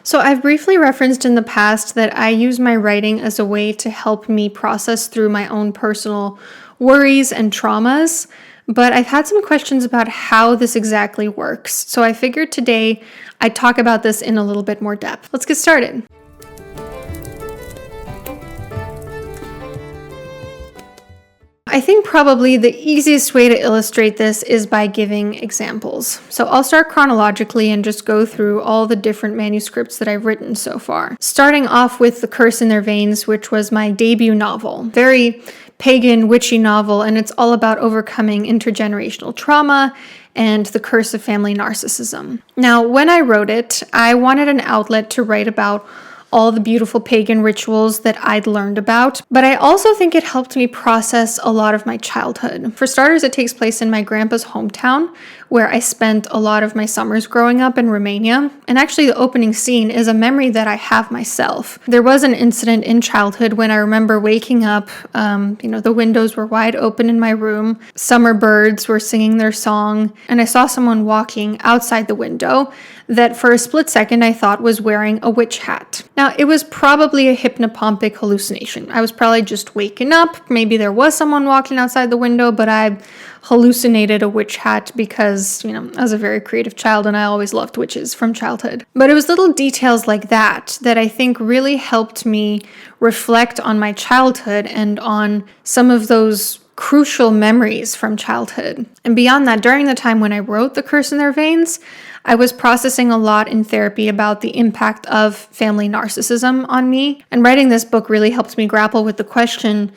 So I've briefly referenced in the past that I use my writing as a way to help me process through my own personal worries and traumas, but I've had some questions about how this exactly works. So I figured today I'd talk about this in a little bit more depth. Let's get started. I think probably the easiest way to illustrate this is by giving examples. So I'll start chronologically and just go through all the different manuscripts that I've written so far. Starting off with The Curse in Their Veins, which was my debut novel. Very pagan, witchy novel, and it's all about overcoming intergenerational trauma and the curse of family narcissism. Now, when I wrote it, I wanted an outlet to write about all the beautiful pagan rituals that I'd learned about, but I also think it helped me process a lot of my childhood. For starters, it takes place in my grandpa's hometown, where I spent a lot of my summers growing up in Romania, and actually the opening scene is a memory that I have myself. There was an incident in childhood when I remember waking up, the windows were wide open in my room, summer birds were singing their song, and I saw someone walking outside the window that for a split second I thought was wearing a witch hat. Now, it was probably a hypnopompic hallucination. I was probably just waking up. Maybe there was someone walking outside the window, but I hallucinated a witch hat because, I was a very creative child and I always loved witches from childhood. But it was little details like that I think really helped me reflect on my childhood and on some of those crucial memories from childhood. And beyond that, during the time when I wrote The Curse in Their Veins, I was processing a lot in therapy about the impact of family narcissism on me. And writing this book really helped me grapple with the question,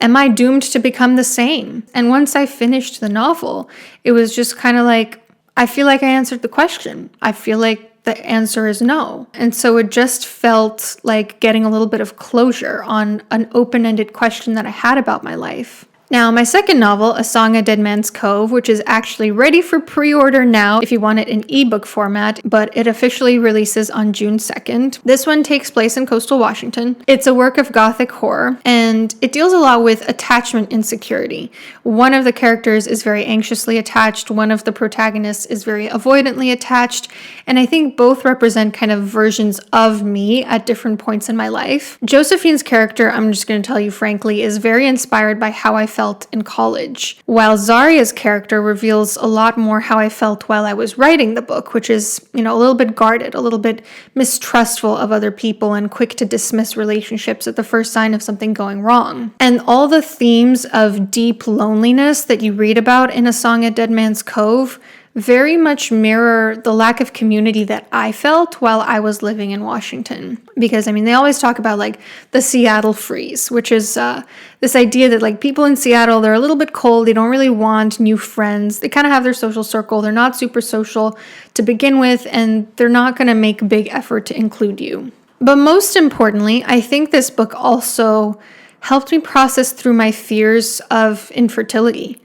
am I doomed to become the same? And once I finished the novel, it was just kind of like, I feel like I answered the question. I feel like the answer is no. And so it just felt like getting a little bit of closure on an open-ended question that I had about my life. Now, my second novel, A Song at Dead Man's Cove, which is actually ready for pre-order now if you want it in ebook format, but it officially releases on June 2nd. This one takes place in coastal Washington. It's a work of gothic horror, and it deals a lot with attachment insecurity. One of the characters is very anxiously attached, one of the protagonists is very avoidantly attached, and I think both represent kind of versions of me at different points in my life. Josephine's character, I'm just going to tell you frankly, is very inspired by how I felt in college, while Zaria's character reveals a lot more how I felt while I was writing the book, which is, a little bit guarded, a little bit mistrustful of other people and quick to dismiss relationships at the first sign of something going wrong. And all the themes of deep loneliness that you read about in A Song at Dead Man's Cove very much mirror the lack of community that I felt while I was living in Washington. Because, they always talk about, the Seattle freeze, which is this idea that, people in Seattle, they're a little bit cold, they don't really want new friends, they kind of have their social circle, they're not super social to begin with, and they're not going to make a big effort to include you. But most importantly, I think this book also helped me process through my fears of infertility.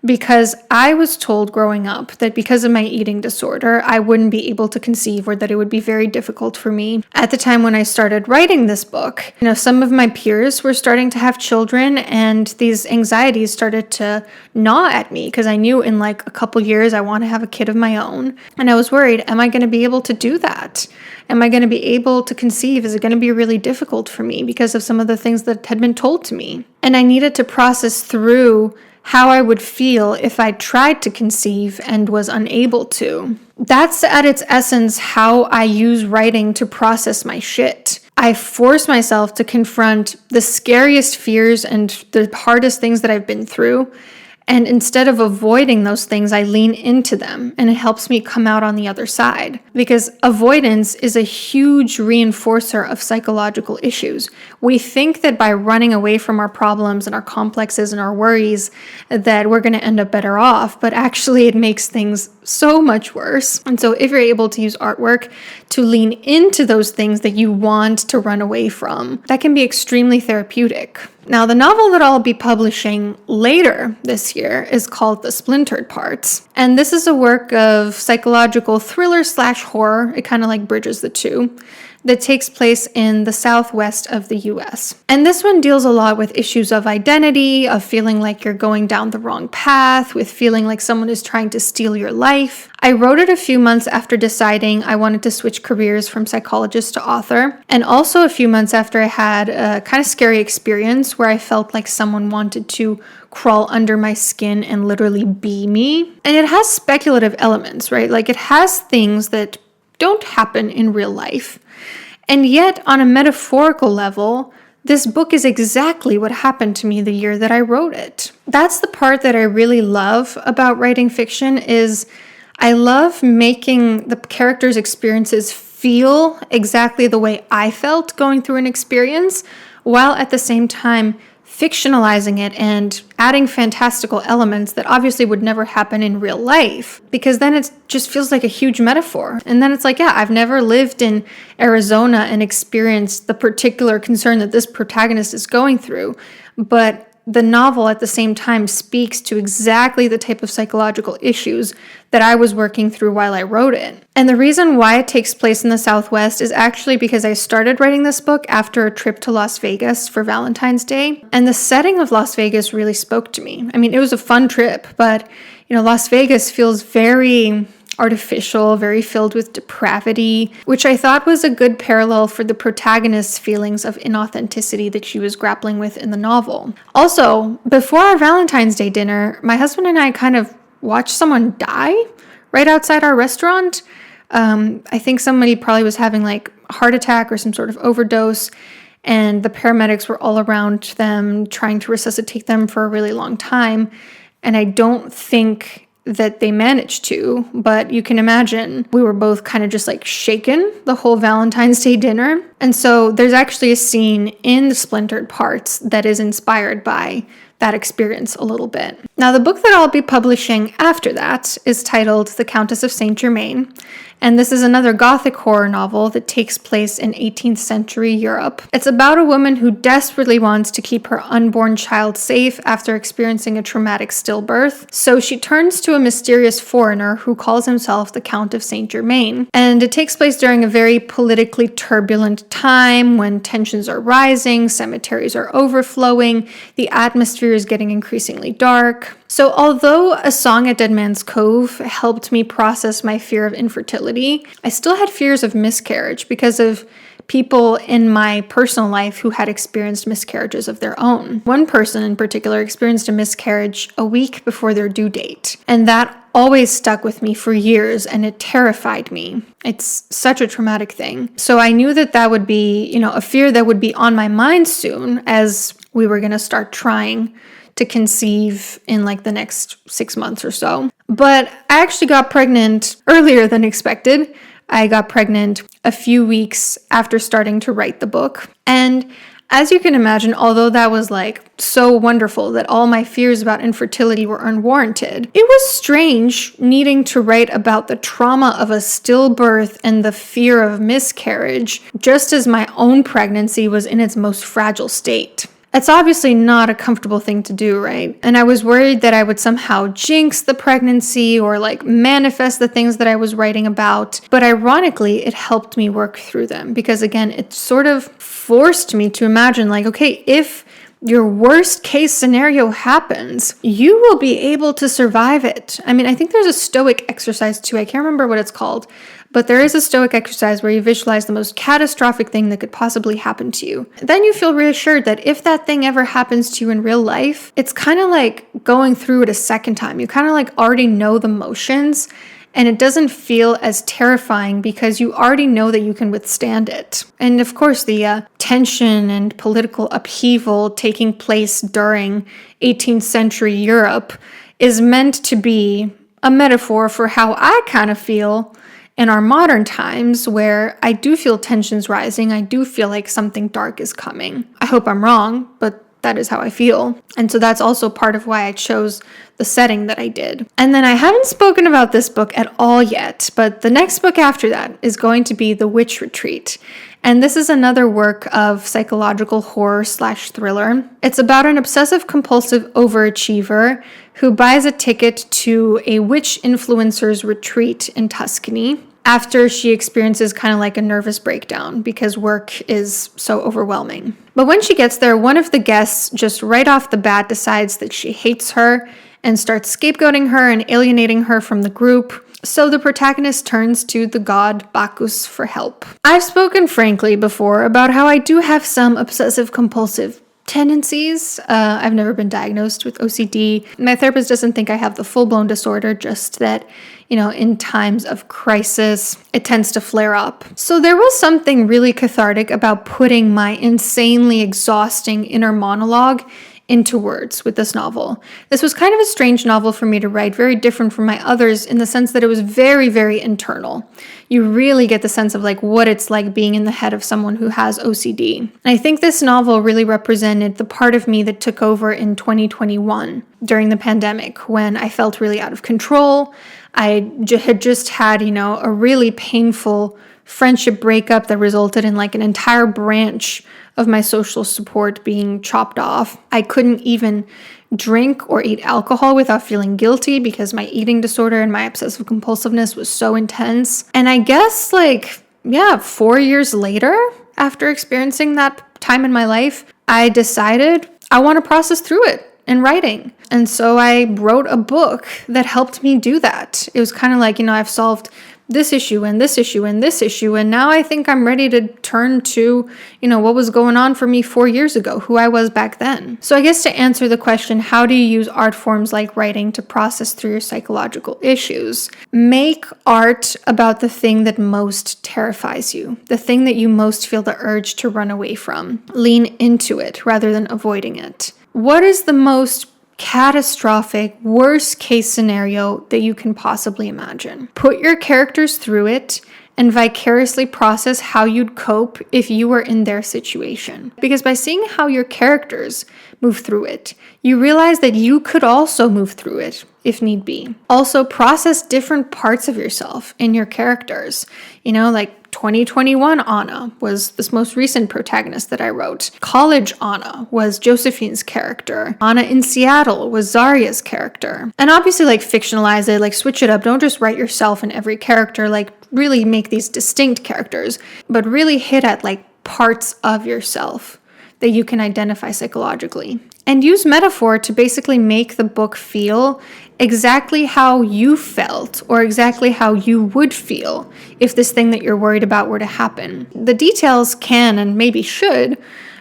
Because I was told growing up that because of my eating disorder, I wouldn't be able to conceive, or that it would be very difficult for me. At the time when I started writing this book, some of my peers were starting to have children, and these anxieties started to gnaw at me because I knew in a couple years I want to have a kid of my own. And I was worried, am I going to be able to do that? Am I going to be able to conceive? Is it going to be really difficult for me because of some of the things that had been told to me? And I needed to process through how I would feel if I tried to conceive and was unable to. That's at its essence how I use writing to process my shit. I force myself to confront the scariest fears and the hardest things that I've been through. And instead of avoiding those things, I lean into them, and it helps me come out on the other side. Because avoidance is a huge reinforcer of psychological issues. We think that by running away from our problems and our complexes and our worries, that we're going to end up better off, but actually it makes things so much worse. And so if you're able to use artwork to lean into those things that you want to run away from, that can be extremely therapeutic. Now, the novel that I'll be publishing later this year is called The Splintered Parts. And this is a work of psychological thriller/horror. It kind of bridges the two. That takes place in the southwest of the US. And this one deals a lot with issues of identity, of feeling like you're going down the wrong path, with feeling like someone is trying to steal your life. I wrote it a few months after deciding I wanted to switch careers from psychologist to author, and also a few months after I had a kind of scary experience where I felt like someone wanted to crawl under my skin and literally be me. And it has speculative elements, right? Like it has things that don't happen in real life. And yet, on a metaphorical level, this book is exactly what happened to me the year that I wrote it. That's the part that I really love about writing fiction is I love making the characters' experiences feel exactly the way I felt going through an experience, while at the same time fictionalizing it and adding fantastical elements that obviously would never happen in real life, because then it just feels like a huge metaphor. And then it's like, yeah, I've never lived in Arizona and experienced the particular concern that this protagonist is going through, but the novel at the same time speaks to exactly the type of psychological issues that I was working through while I wrote it. And the reason why it takes place in the Southwest is actually because I started writing this book after a trip to Las Vegas for Valentine's Day. And the setting of Las Vegas really spoke to me. I mean, it was a fun trip, but Las Vegas feels very artificial, very filled with depravity, which I thought was a good parallel for the protagonist's feelings of inauthenticity that she was grappling with in the novel. Also, before our Valentine's Day dinner, my husband and I kind of watched someone die right outside our restaurant. I think somebody probably was having like a heart attack or some sort of overdose, and the paramedics were all around them trying to resuscitate them for a really long time. And I don't think that they managed to, but you can imagine we were both kind of just like shaken the whole Valentine's Day dinner. And so there's actually a scene in the Splintered Parts that is inspired by that experience a little bit. Now, the book that I'll be publishing after that is titled The Countess of Saint-Germain, and this is another Gothic horror novel that takes place in 18th century Europe. It's about a woman who desperately wants to keep her unborn child safe after experiencing a traumatic stillbirth, so she turns to a mysterious foreigner who calls himself the Count of Saint-Germain. And it takes place during a very politically turbulent time when tensions are rising, cemeteries are overflowing, the atmosphere is getting increasingly dark. So although A Song at Dead Man's Cove helped me process my fear of infertility, I still had fears of miscarriage because of people in my personal life who had experienced miscarriages of their own. One person in particular experienced a miscarriage a week before their due date, and that always stuck with me for years, and it terrified me. It's such a traumatic thing. So I knew that that would be, a fear that would be on my mind soon as we were going to start trying to conceive in like the next 6 months or so. But I actually got pregnant earlier than expected. I got pregnant a few weeks after starting to write the book. And as you can imagine, although that was like so wonderful that all my fears about infertility were unwarranted, it was strange needing to write about the trauma of a stillbirth and the fear of miscarriage, just as my own pregnancy was in its most fragile state. It's obviously not a comfortable thing to do, right? And I was worried that I would somehow jinx the pregnancy or like manifest the things that I was writing about. But ironically, it helped me work through them because again, it sort of forced me to imagine like, okay, if your worst case scenario happens, you will be able to survive it. I mean, I think there's a Stoic exercise too. I can't remember what it's called, but there is a Stoic exercise where you visualize the most catastrophic thing that could possibly happen to you. Then you feel reassured that if that thing ever happens to you in real life, it's kind of like going through it a second time. You kind of like already know the motions, and it doesn't feel as terrifying because you already know that you can withstand it. And of course, the tension and political upheaval taking place during 18th century Europe is meant to be a metaphor for how I kind of feel in our modern times, where I do feel tensions rising. I do feel like something dark is coming. I hope I'm wrong, but that is how I feel. And so that's also part of why I chose the setting that I did. And then I haven't spoken about this book at all yet, but the next book after that is going to be The Witch Retreat. And this is another work of psychological horror / thriller. It's about an obsessive compulsive overachiever who buys a ticket to a witch influencer's retreat in Tuscany after she experiences kind of like a nervous breakdown because work is so overwhelming. But when she gets there, one of the guests just right off the bat decides that she hates her and starts scapegoating her and alienating her from the group. So the protagonist turns to the god Bacchus for help. I've spoken frankly before about how I do have some obsessive-compulsive tendencies. I've never been diagnosed with OCD. My therapist doesn't think I have the full-blown disorder, just that, in times of crisis, it tends to flare up. So there was something really cathartic about putting my insanely exhausting inner monologue into words with this novel. This was kind of a strange novel for me to write, very different from my others in the sense that it was very, very internal. You really get the sense of what it's like being in the head of someone who has OCD. And I think this novel really represented the part of me that took over in 2021 during the pandemic when I felt really out of control. I had just had, a really painful friendship breakup that resulted in an entire branch of my social support being chopped off. I couldn't even drink or eat alcohol without feeling guilty because my eating disorder and my obsessive compulsiveness was so intense. And I guess 4 years later, after experiencing that time in my life, I decided I want to process through it in writing. And so I wrote a book that helped me do that. It was kind of I've solved this issue and this issue and this issue, and now I think I'm ready to turn to, what was going on for me 4 years ago, who I was back then. So I guess to answer the question, how do you use art forms like writing to process through your psychological issues? Make art about the thing that most terrifies you, the thing that you most feel the urge to run away from. Lean into it rather than avoiding it. What is the most catastrophic, worst case scenario that you can possibly imagine? Put your characters through it and vicariously process how you'd cope if you were in their situation. Because by seeing how your characters move through it, you realize that you could also move through it if need be. Also, process different parts of yourself in your characters. 2021 Anna was this most recent protagonist that I wrote. College Anna was Josephine's character. Anna in Seattle was Zarya's character. And obviously fictionalize it, switch it up. Don't just write yourself in every character, really make these distinct characters, but really hit at parts of yourself that you can identify psychologically. And use metaphor to basically make the book feel exactly how you felt or exactly how you would feel if this thing that you're worried about were to happen. The details can and maybe should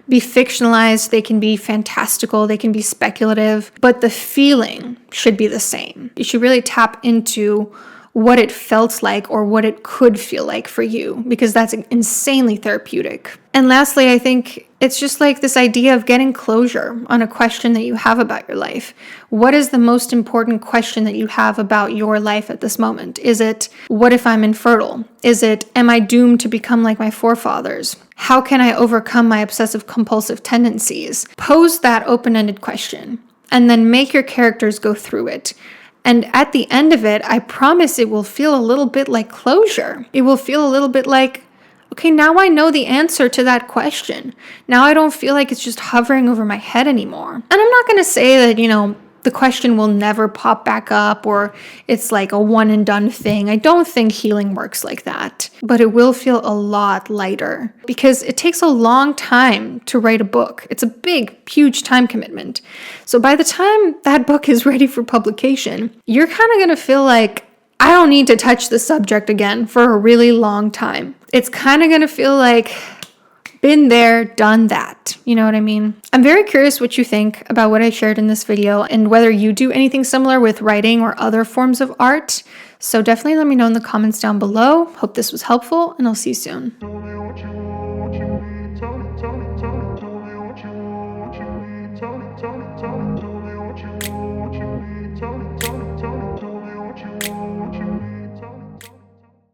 be fictionalized, they can be fantastical, they can be speculative, but the feeling should be the same. You should really tap into what it felt like or what it could feel like for you, because that's insanely therapeutic. And lastly, I think it's just this idea of getting closure on a question that you have about your life. What is the most important question that you have about your life at this moment? Is it, what if I'm infertile? Is it, am I doomed to become like my forefathers? How can I overcome my obsessive compulsive tendencies? Pose that open-ended question and then make your characters go through it. And at the end of it, I promise it will feel a little bit like closure. It will feel a little bit like, okay, now I know the answer to that question. Now I don't feel like it's just hovering over my head anymore. And I'm not going to say that, the question will never pop back up or it's a one and done thing. I don't think healing works like that. But it will feel a lot lighter because it takes a long time to write a book. It's a big, huge time commitment. So by the time that book is ready for publication, you're kind of going to feel like, I don't need to touch the subject again for a really long time. It's kind of going to feel like, been there, done that. You know what I mean? I'm very curious what you think about what I shared in this video and whether you do anything similar with writing or other forms of art. So definitely let me know in the comments down below. Hope this was helpful and I'll see you soon.